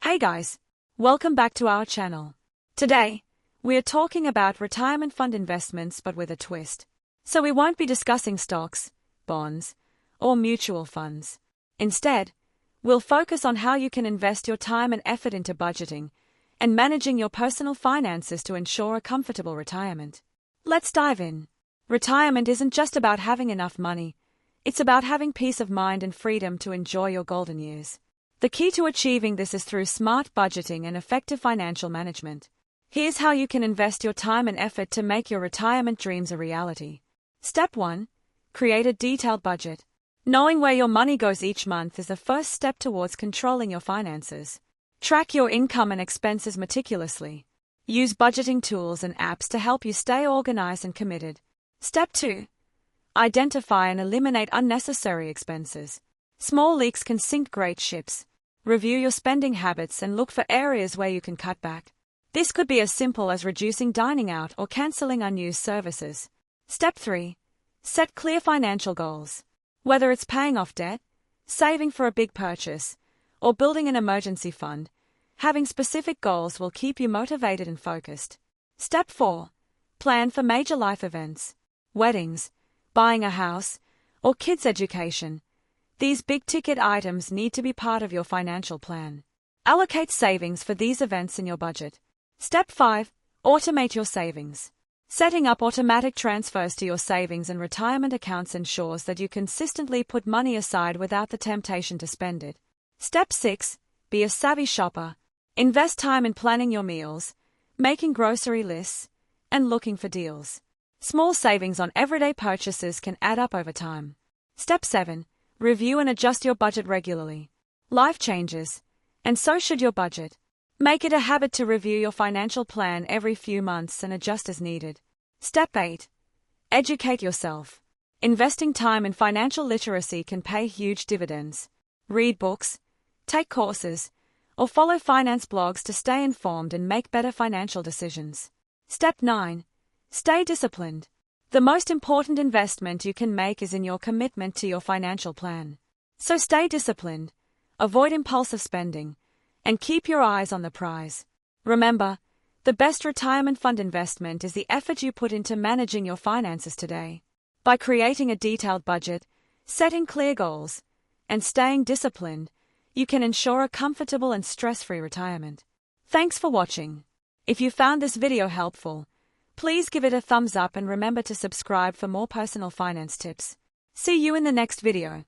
Hey guys, welcome back to our channel. Today, we are talking about retirement fund investments but with a twist. So we won't be discussing stocks, bonds, or mutual funds. Instead, we'll focus on how you can invest your time and effort into budgeting and managing your personal finances to ensure a comfortable retirement. Let's dive in. Retirement isn't just about having enough money, it's about having peace of mind and freedom to enjoy your golden years. The key to achieving this is through smart budgeting and effective financial management. Here's how you can invest your time and effort to make your retirement dreams a reality. Step 1. Create a detailed budget. Knowing where your money goes each month is the first step towards controlling your finances. Track your income and expenses meticulously. Use budgeting tools and apps to help you stay organized and committed. Step 2. Identify and eliminate unnecessary expenses. Small leaks can sink great ships. Review your spending habits and look for areas where you can cut back. This could be as simple as reducing dining out or canceling unused services. Step 3. Set clear financial goals. Whether it's paying off debt, saving for a big purchase, or building an emergency fund, having specific goals will keep you motivated and focused. Step 4. Plan for major life events. Weddings, buying a house, or kids' education. These big-ticket items need to be part of your financial plan. Allocate savings for these events in your budget. Step 5. Automate your savings. Setting up automatic transfers to your savings and retirement accounts ensures that you consistently put money aside without the temptation to spend it. Step 6. Be a savvy shopper. Invest time in planning your meals, making grocery lists, and looking for deals. Small savings on everyday purchases can add up over time. Step 7. Review and adjust your budget regularly. Life changes, and so should your budget. Make it a habit to review your financial plan every few months and adjust as needed. Step 8. Educate yourself. Investing time in financial literacy can pay huge dividends. Read books, take courses, or follow finance blogs to stay informed and make better financial decisions. Step 9. Stay disciplined. The most important investment you can make is in your commitment to your financial plan. So stay disciplined, avoid impulsive spending, and keep your eyes on the prize. Remember, the best retirement fund investment is the effort you put into managing your finances today. By creating a detailed budget, setting clear goals, and staying disciplined, you can ensure a comfortable and stress-free retirement. Thanks for watching. If you found this video helpful, please give it a thumbs up and remember to subscribe for more personal finance tips. See you in the next video.